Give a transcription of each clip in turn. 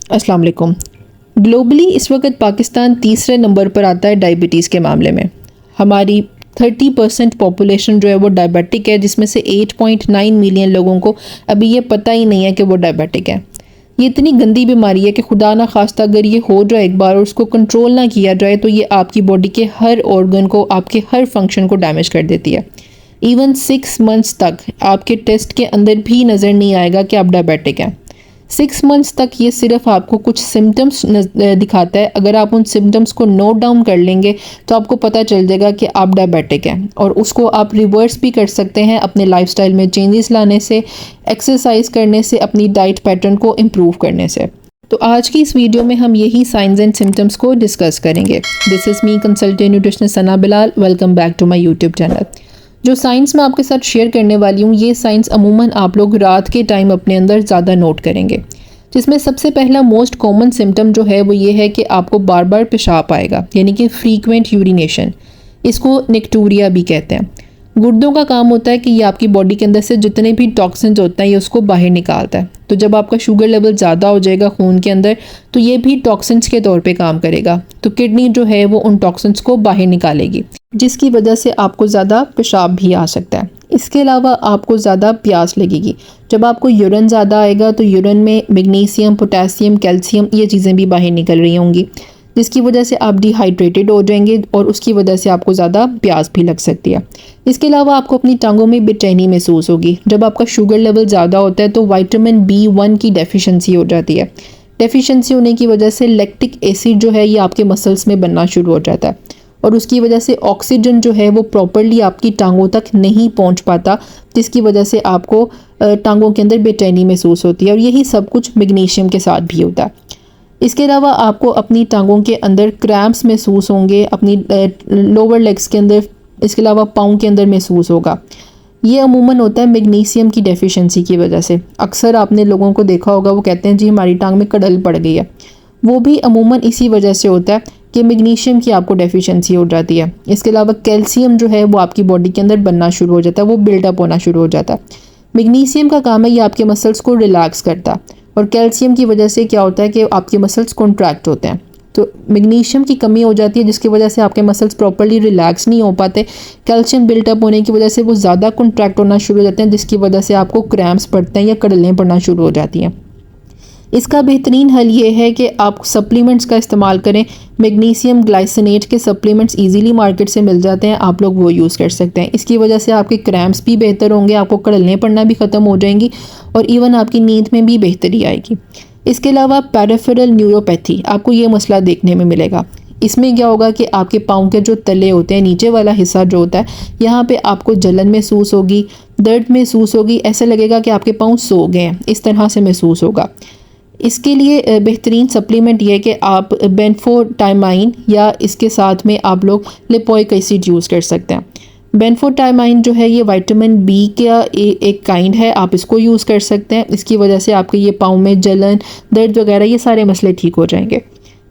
अस्सलाम वालेकुम। ग्लोबली इस वक्त पाकिस्तान तीसरे नंबर पर आता है डायबिटीज़ के मामले में। हमारी 30% पॉपुलेशन जो है वो डायबिटिक है, जिसमें से 8.9 मिलियन लोगों को अभी ये पता ही नहीं है कि वो डायबिटिक है। ये इतनी गंदी बीमारी है कि खुदा ना खास्ता अगर ये हो जाए एक बार और उसको कंट्रोल ना किया जाए तो ये आपकी बॉडी के हर ऑर्गन को, आपके हर फंक्शन को डैमेज कर देती है। इवन 6 मंथ्स तक आपके टेस्ट के अंदर भी नज़र नहीं आएगा कि आप डायबिटिक हैं। 6 मंथ्स तक ये सिर्फ आपको कुछ सिम्टम्स दिखाता है। अगर आप उन सिम्टम्स को नोट डाउन कर लेंगे तो आपको पता चल जाएगा कि आप डायबिटिक हैं, और उसको आप रिवर्स भी कर सकते हैं अपने लाइफस्टाइल में चेंजेस लाने से, एक्सरसाइज करने से, अपनी डाइट पैटर्न को इम्प्रूव करने से। तो आज की इस वीडियो में हम यही साइंस एंड सिम्टम्स को डिस्कस करेंगे। This is me consultant nutritionist Sana Bilal. Welcome back to my YouTube channel. जो साइंस मैं आपके साथ शेयर करने वाली हूँ, ये साइंस अमूमन आप लोग रात के टाइम अपने अंदर ज़्यादा नोट करेंगे। जिसमें सबसे पहला मोस्ट कॉमन सिम्टम जो है वो ये है कि आपको बार बार पेशाब आएगा, यानी कि फ्रीक्वेंट यूरिनेशन। इसको निक्टूरिया भी कहते हैं। गुर्दों का काम होता है कि ये आपकी बॉडी के अंदर से जितने भी टॉक्सिन्स होते हैं ये उसको बाहर निकालता है। तो जब आपका शुगर लेवल ज़्यादा हो जाएगा खून के अंदर तो ये भी टॉक्सिन्स के तौर पे काम करेगा। तो किडनी जो है वो उन टॉक्सिन्स को बाहर निकालेगी, जिसकी वजह से आपको ज़्यादा पेशाब भी आ सकता है। इसके अलावा आपको ज़्यादा प्यास लगेगी। जब आपको यूरिन ज़्यादा आएगा तो यूरिन में मैग्नीशियम, पोटेशियम, कैल्शियम ये चीज़ें भी बाहर निकल रही होंगी, जिसकी वजह से आप डिहाइड्रेटेड हो जाएंगे और उसकी वजह से आपको ज़्यादा प्यास भी लग सकती है। इसके अलावा आपको अपनी टांगों में बेचैनी महसूस होगी। जब आपका शुगर लेवल ज़्यादा होता है तो विटामिन B1 की डेफिशिएंसी हो जाती है। डेफिशिएंसी होने की वजह से लैक्टिक एसिड जो है ये आपके मसल्स में बनना शुरू हो जाता है, और उसकी वजह से ऑक्सीजन जो है वो प्रॉपरली आपकी टांगों तक नहीं पहुंच पाता, जिसकी वजह से आपको टांगों के अंदर बेचैनी महसूस होती है। और यही सब कुछ मैग्नीशियम के साथ भी होता है। इसके अलावा आपको अपनी टांगों के अंदर क्रैम्प्स महसूस होंगे, अपनी लोअर लेग्स के अंदर, इसके अलावा पाँव के अंदर महसूस होगा। ये अमूमन होता है मैग्नीशियम की डेफिशिएंसी की वजह से। अक्सर आपने लोगों को देखा होगा वो कहते हैं जी हमारी टांग में कड़ल पड़ गई है। वो भी अमूमन इसी वजह से होता है कि मैग्नीशियम की आपको डेफिशिएंसी हो जाती है। इसके अलावा कैल्शियम जो है वो आपकी बॉडी के अंदर बनना शुरू हो जाता है, वो बिल्डअप होना शुरू हो जाता है। मैग्नीशियम का काम है ये आपके मसल्स को रिलैक्स करता है, और कैल्शियम की वजह से क्या होता है कि आपके मसल्स कॉन्ट्रैक्ट होते हैं। तो मैग्नीशियम की कमी हो जाती है, जिसकी वजह से आपके मसल्स प्रॉपर्ली रिलैक्स नहीं हो पाते। कैल्शियम बिल्टअप होने की वजह से वो ज़्यादा कॉन्ट्रैक्ट होना शुरू हो जाते हैं, जिसकी वजह से आपको क्रैम्प्स पड़ते हैं या कड़लें पड़ना शुरू हो जाती हैं। इसका बेहतरीन हल ये है कि आप सप्लीमेंट्स का इस्तेमाल करें। मैग्नीशियम ग्लाइसिनेट के सप्लीमेंट्स इजीली मार्केट से मिल जाते हैं, आप लोग वो यूज़ कर सकते हैं। इसकी वजह से आपके क्रैम्प्स भी बेहतर होंगे, आपको कड़लने पड़ना भी ख़त्म हो जाएंगी, और इवन आपकी नींद में भी बेहतरी आएगी। इसके अलावा पेरिफेरल न्यूरोपैथी, आपको ये मसला देखने में मिलेगा। इसमें क्या होगा कि आपके पाँव के जो तले होते हैं, नीचे वाला हिस्सा जो होता है, यहाँ पे आपको जलन महसूस होगी, दर्द महसूस होगी, ऐसा लगेगा कि आपके पाँव सो गए हैं, इस तरह से महसूस होगा। इसके लिए बेहतरीन सप्लीमेंट ये है कि आप बेनफोटाइमाइन या इसके साथ में आप लोग लिपोइक एसिड यूज़ कर सकते हैं। बेनफोटाइमाइन जो है ये विटामिन B का एक काइंड है, आप इसको यूज़ कर सकते हैं। इसकी वजह से आपके ये पाँव में जलन, दर्द वगैरह ये सारे मसले ठीक हो जाएंगे।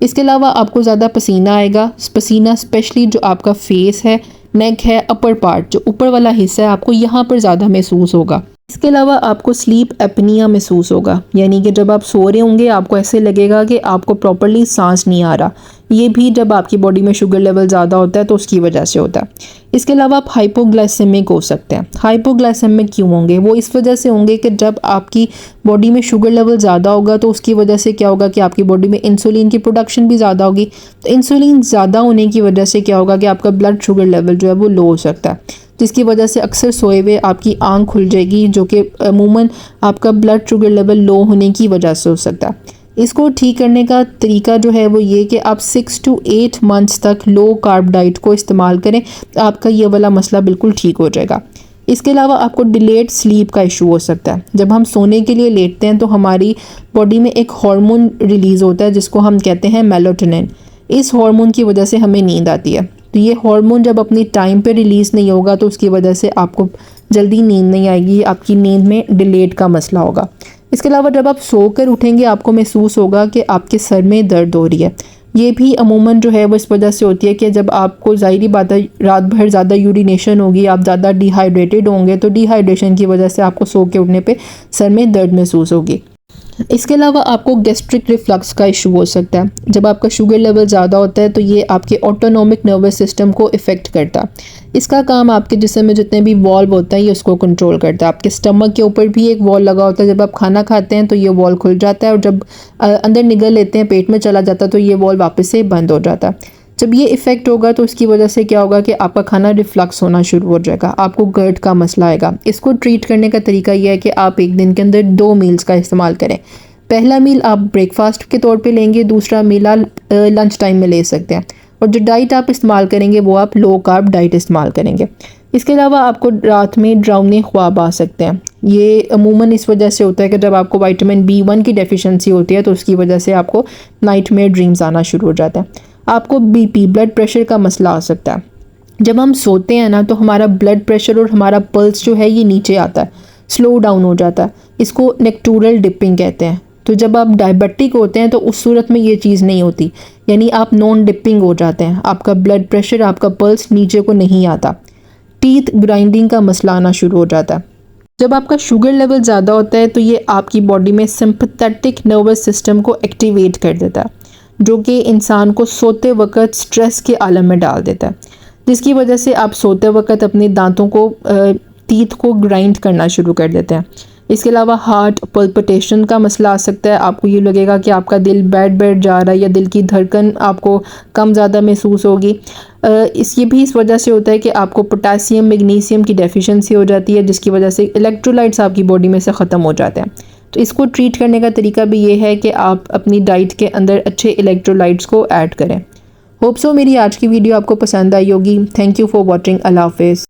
इसके अलावा आपको ज़्यादा पसीना आएगा। पसीना स्पेशली जो आपका फेस है, नेक है, अपर पार्ट जो ऊपर वाला हिस्सा है, आपको यहाँ पर ज़्यादा महसूस होगा। इसके अलावा आपको स्लीप एपनिया महसूस होगा, यानी कि जब आप सो रहे होंगे आपको ऐसे लगेगा कि आपको प्रॉपर्ली सांस नहीं आ रहा। ये भी जब आपकी बॉडी में शुगर लेवल ज़्यादा होता है तो उसकी वजह से होता है। इसके अलावा आप हाइपोग्लाइसेमिक हो सकते हैं। हाइपोग्लाइसेमिक क्यों होंगे? वो इस वजह से होंगे कि जब आपकी बॉडी में शुगर लेवल ज़्यादा होगा तो उसकी वजह से क्या होगा कि आपकी बॉडी में इंसुलिन की प्रोडक्शन भी ज़्यादा होगी। तो इंसुलिन ज़्यादा होने की वजह से क्या होगा कि आपका ब्लड शुगर लेवल जो है वो लो हो सकता है, जिसकी वजह से अक्सर सोए हुए आपकी आंख खुल जाएगी, जो कि अमूमन आपका ब्लड शुगर लेवल लो होने की वजह से हो सकता है। इसको ठीक करने का तरीका जो है वो ये कि आप 6 to 8 मंथ्स तक लो कार्ब डाइट को इस्तेमाल करें, आपका ये वाला मसला बिल्कुल ठीक हो जाएगा। इसके अलावा आपको डिलेड स्लीप का इशू हो सकता है। जब हम सोने के लिए लेटते हैं तो हमारी बॉडी में एक हार्मोन रिलीज़ होता है जिसको हम कहते हैं मेलाटोनिन। इस हार्मोन की वजह से हमें नींद आती है। तो ये हार्मोन जब अपनी टाइम पे रिलीज़ नहीं होगा तो उसकी वजह से आपको जल्दी नींद नहीं आएगी, आपकी नींद में डिलेड का मसला होगा। इसके अलावा जब आप सोकर उठेंगे आपको महसूस होगा कि आपके सर में दर्द हो रही है। ये भी अमूमन जो है वो इस वजह से होती है कि जब आपको ज़ाहिरी बात है रात भर ज़्यादा यूरिनेशन होगी, आप ज़्यादा डिहाइड्रेटेड होंगे, तो डिहाइड्रेशन की वजह से आपको सो के उठने पे सर में दर्द महसूस होगी। इसके अलावा आपको गैस्ट्रिक रिफ्लक्स का इशू हो सकता है। जब आपका शुगर लेवल ज़्यादा होता है तो ये आपके ऑटोनॉमिक नर्वस सिस्टम को इफ़ेक्ट करता है। इसका काम आपके जिस्म में जितने भी वॉल्व होते हैं ये उसको कंट्रोल करता है। आपके स्टमक के ऊपर भी एक वॉल लगा होता है, जब आप खाना खाते हैं तो ये वॉल खुल जाता है और जब अंदर निगल लेते हैं, पेट में चला जाता है, तो ये वॉल वापस से बंद हो जाता है। जब ये इफ़ेक्ट होगा तो इसकी वजह से क्या होगा कि आपका खाना रिफ्लक्स होना शुरू हो जाएगा, आपको गर्ट का मसला आएगा। इसको ट्रीट करने का तरीका यह है कि आप एक दिन के अंदर 2 मील्स का इस्तेमाल करें। पहला मील आप ब्रेकफास्ट के तौर पे लेंगे, दूसरा मील आप लंच टाइम में ले सकते हैं। और जो डाइट आप इस्तेमाल करेंगे वो आप लो कार्ब डाइट इस्तेमाल करेंगे। इसके अलावा आपको रात में डरावने ख्वाब आ सकते हैं। ये अमूमन इस वजह से होता है कि जब आपको विटामिन B1 की डेफिशिएंसी होती है तो उसकी वजह से आपको नाइटमेयर ड्रीम्स आना शुरू हो जाता है। आपको BP ब्लड प्रेशर का मसला आ सकता है। जब हम सोते हैं ना तो हमारा ब्लड प्रेशर और हमारा पल्स जो है ये नीचे आता है, स्लो डाउन हो जाता है। इसको नेक्टूरल डिपिंग कहते हैं। तो जब आप डायबिटिक होते हैं तो उस सूरत में ये चीज़ नहीं होती, यानी आप नॉन डिपिंग हो जाते हैं, आपका ब्लड प्रेशर, आपका पल्स नीचे को नहीं आता। टीथ ग्राइंडिंग का मसला आना शुरू हो जाता है। जब आपका शुगर लेवल ज़्यादा होता है तो ये आपकी बॉडी में सिंपैथेटिक नर्वस सिस्टम को एक्टिवेट कर देता है, जो कि इंसान को सोते वक्त स्ट्रेस के आलम में डाल देता है, जिसकी वजह से आप सोते वक्त अपने दांतों को टीथ को ग्राइंड करना शुरू कर देते हैं। इसके अलावा हार्ट पल्पिटेशन का मसला आ सकता है। आपको ये लगेगा कि आपका दिल बैठ बैठ जा रहा है या दिल की धड़कन आपको कम ज़्यादा महसूस होगी। ये भी इस वजह से होता है कि आपको पोटेशियम मैग्नीशियम की डेफिशिएंसी हो जाती है, जिसकी वजह से इलेक्ट्रोलाइट्स आपकी बॉडी में से ख़त्म हो जाते हैं। तो इसको ट्रीट करने का तरीका भी ये है कि आप अपनी डाइट के अंदर अच्छे इलेक्ट्रोलाइट्स को ऐड करें। होप सो मेरी आज की वीडियो आपको पसंद आई होगी। Thank you for watching. अल्लाह हाफिज़।